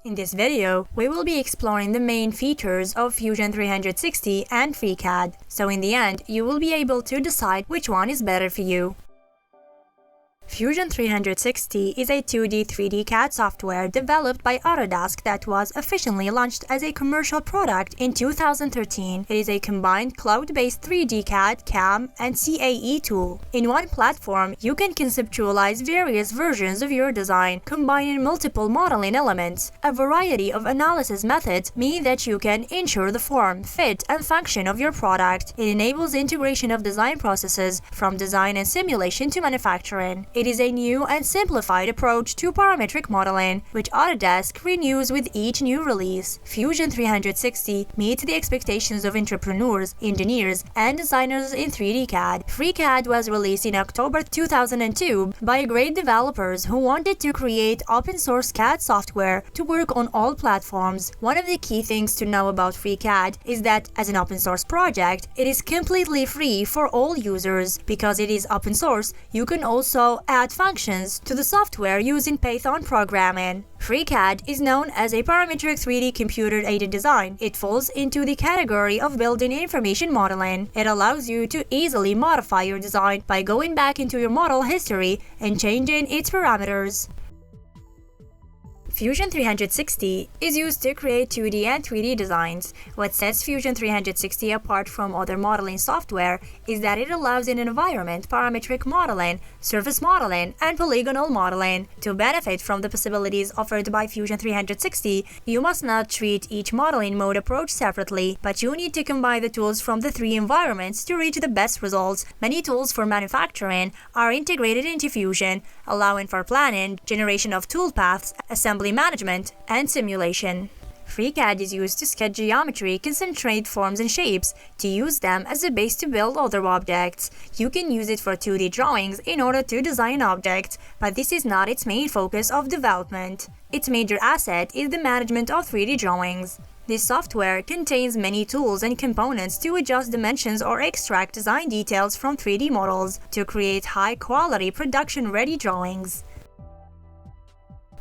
In this video, we will be exploring the main features of Fusion 360 and FreeCAD, so in the end, you will be able to decide which one is better for you. Fusion 360 is a 2D 3D CAD software developed by Autodesk that was officially launched as a commercial product in 2013. It is a combined cloud-based 3D CAD, CAM, and CAE tool. In one platform, you can conceptualize various versions of your design, combining multiple modeling elements. A variety of analysis methods mean that you can ensure the form, fit, and function of your product. It enables integration of design processes from design and simulation to manufacturing. It is a new and simplified approach to parametric modeling, which Autodesk renews with each new release. Fusion 360 meets the expectations of entrepreneurs, engineers, and designers in 3D CAD. FreeCAD was released in October 2002 by great developers who wanted to create open-source CAD software to work on all platforms. One of the key things to know about FreeCAD is that, as an open-source project, it is completely free for all users. Because it is open source, you can also add functions to the software using Python programming. FreeCAD is known as a parametric 3D computer-aided design. It falls into the category of building information modeling. It allows you to easily modify your design by going back into your model history and changing its parameters. Fusion 360 is used to create 2D and 3D designs. What sets Fusion 360 apart from other modeling software is that it allows in environment parametric modeling, surface modeling, and polygonal modeling. To benefit from the possibilities offered by Fusion 360, you must not treat each modeling mode approach separately, but you need to combine the tools from the three environments to reach the best results. Many tools for manufacturing are integrated into Fusion, allowing for planning, generation of toolpaths, assembly management, and simulation. FreeCAD is used to sketch geometry, concentrate forms and shapes, to use them as a base to build other objects. You can use it for 2D drawings in order to design objects, but this is not its main focus of development. Its major asset is the management of 3D drawings. This software contains many tools and components to adjust dimensions or extract design details from 3D models to create high-quality production-ready drawings.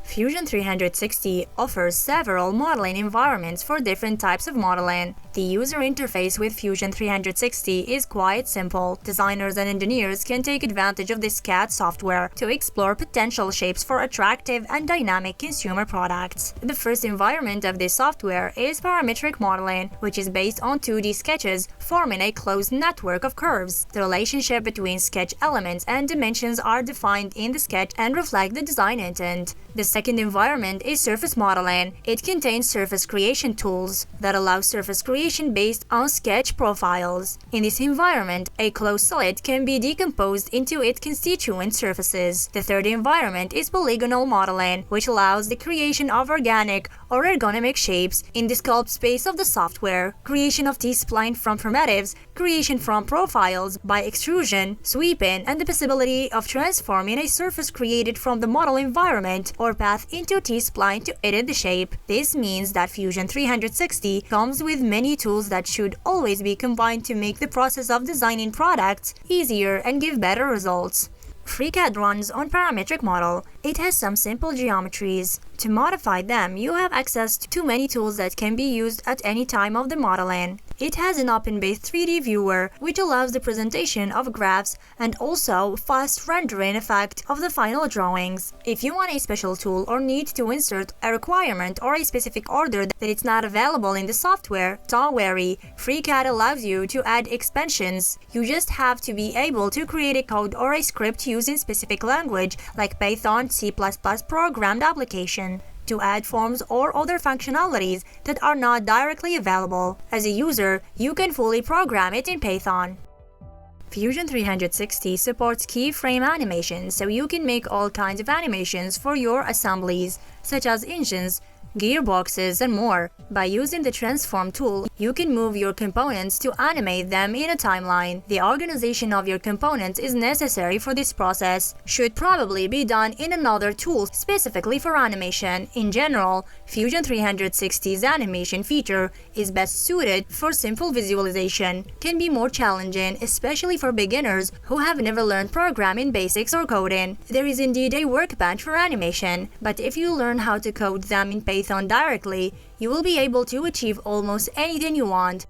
Fusion 360 offers several modeling environments for different types of modeling. The user interface with Fusion 360 is quite simple. Designers and engineers can take advantage of this CAD software to explore potential shapes for attractive and dynamic consumer products. The first environment of this software is parametric modeling, which is based on 2D sketches forming a closed network of curves. The relationship between sketch elements and dimensions are defined in the sketch and reflect the design intent. The second environment is surface modeling. It contains surface creation tools that allow surface creation based on sketch profiles. In this environment, a closed solid can be decomposed into its constituent surfaces. The third environment is polygonal modeling, which allows the creation of organic or ergonomic shapes in the sculpt space of the software, creation of T-spline from primitives, creation from profiles by extrusion, sweeping, and the possibility of transforming a surface created from the model environment or path into T-spline to edit the shape. This means that Fusion 360 comes with many tools that should always be combined to make the process of designing products easier and give better results. FreeCAD runs on parametric model. It has some simple geometries. To modify them, you have access to many tools that can be used at any time of the modeling. It has an open-based 3D viewer, which allows the presentation of graphs and also fast rendering effect of the final drawings. If you want a special tool or need to insert a requirement or a specific order that is not available in the software, don't worry. FreeCAD allows you to add expansions. You just have to be able to create a code or a script using specific language like Python, C++ programmed application to add forms or other functionalities that are not directly available. As a user, you can fully program it in Python. Fusion 360 supports keyframe animation, so you can make all kinds of animations for your assemblies, such as engines, gearboxes, and more. By using the transform tool, you can move your components to animate them in a timeline. The organization of your components is necessary for this process, should probably be done in another tool specifically for animation. In general, Fusion 360's animation feature is best suited for simple visualization. Can be more challenging, especially for beginners who have never learned programming basics or coding. There is indeed a workbench for animation, but if you learn how to code them in Python directly, you will be able to achieve almost anything you want.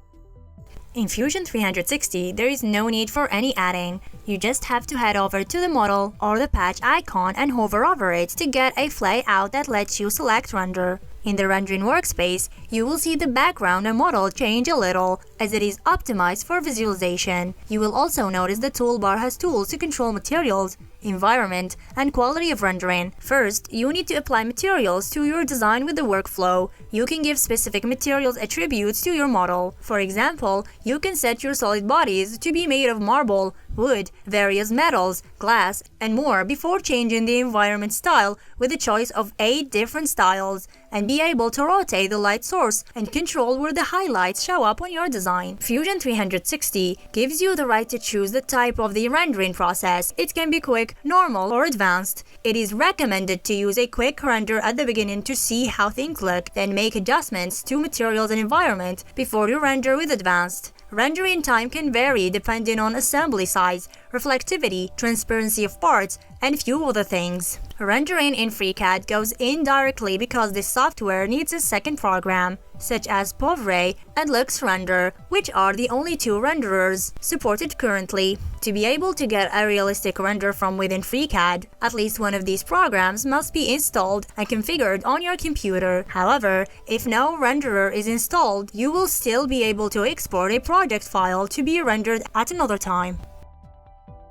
In Fusion 360, there is no need for any adding. You just have to head over to the model or the patch icon and hover over it to get a layout that lets you select render. In the rendering workspace, you will see the background and model change a little, as it is optimized for visualization. You will also notice the toolbar has tools to control materials, environment, and quality of rendering. First, you need to apply materials to your design with the workflow. You can give specific materials attributes to your model. For example, you can set your solid bodies to be made of marble, wood, various metals, glass, and more before changing the environment style with a choice of 8 different styles, and be able to rotate the light source and control where the highlights show up on your design. Fusion 360 gives you the right to choose the type of the rendering process. It can be quick, normal, or advanced. It is recommended to use a quick render at the beginning to see how things look, then make adjustments to materials and environment before you render with advanced. Rendering time can vary depending on assembly size, reflectivity, transparency of parts, and few other things. Rendering in FreeCAD goes in directly because this software needs a second program, such as POVRay and LuxRender, which are the only 2 renderers supported currently. To be able to get a realistic render from within FreeCAD, at least one of these programs must be installed and configured on your computer. However, if no renderer is installed, you will still be able to export a project file to be rendered at another time.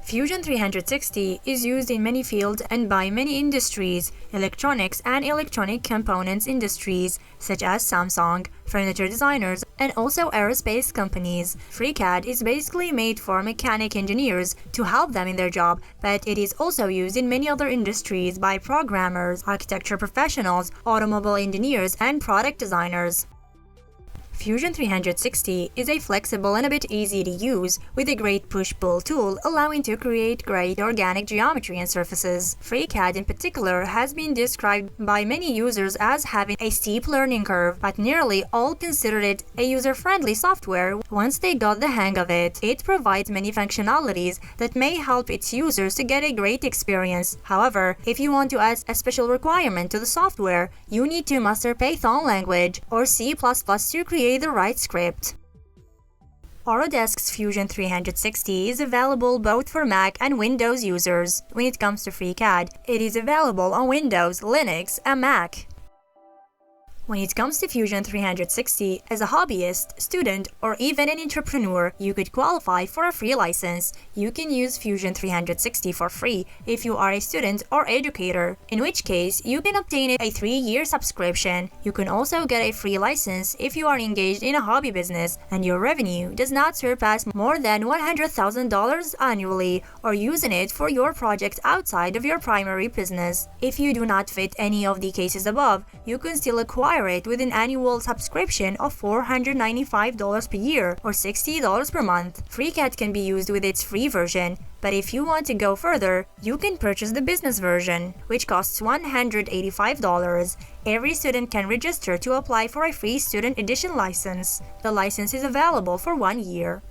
Fusion 360 is used in many fields and by many industries, electronics and electronic components industries, such as Samsung, furniture designers, and also aerospace companies. FreeCAD is basically made for mechanic engineers to help them in their job, but it is also used in many other industries by programmers, architecture professionals, automobile engineers, and product designers. Fusion 360 is a flexible and a bit easy to use, with a great push-pull tool allowing to create great organic geometry and surfaces. FreeCAD in particular has been described by many users as having a steep learning curve, but nearly all considered it a user-friendly software once they got the hang of it. It provides many functionalities that may help its users to get a great experience. However, if you want to add a special requirement to the software, you need to master Python language or C++ to create the right script. Autodesk's Fusion 360 is available both for Mac and Windows users. When it comes to FreeCAD, it is available on Windows, Linux, and Mac. When it comes to Fusion 360, as a hobbyist, student, or even an entrepreneur, you could qualify for a free license. You can use Fusion 360 for free if you are a student or educator, in which case you can obtain a 3-year subscription. You can also get a free license if you are engaged in a hobby business and your revenue does not surpass more than $100,000 annually, or using it for your project outside of your primary business. If you do not fit any of the cases above, you can still acquire it with an annual subscription of $495 per year or $60 per month. FreeCAD can be used with its free version, but if you want to go further, you can purchase the business version, which costs $185. Every student can register to apply for a free student edition license. The license is available for 1 year.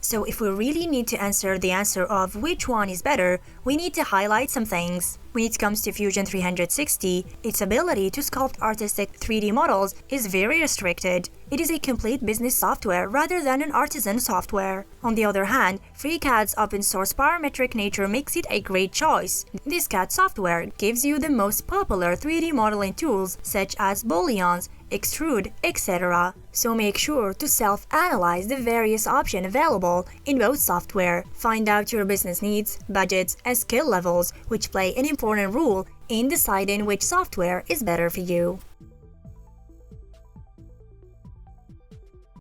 So if we really need to answer the answer of which one is better, we need to highlight some things. When it comes to Fusion 360, its ability to sculpt artistic 3D models is very restricted. It is a complete business software rather than an artisan software. On the other hand, FreeCAD's open-source parametric nature makes it a great choice. This CAD software gives you the most popular 3D modeling tools such as Booleans, Extrude, etc. So make sure to self-analyze the various options available in both software. Find out your business needs, budgets, and skill levels, which play an important role in deciding which software is better for you.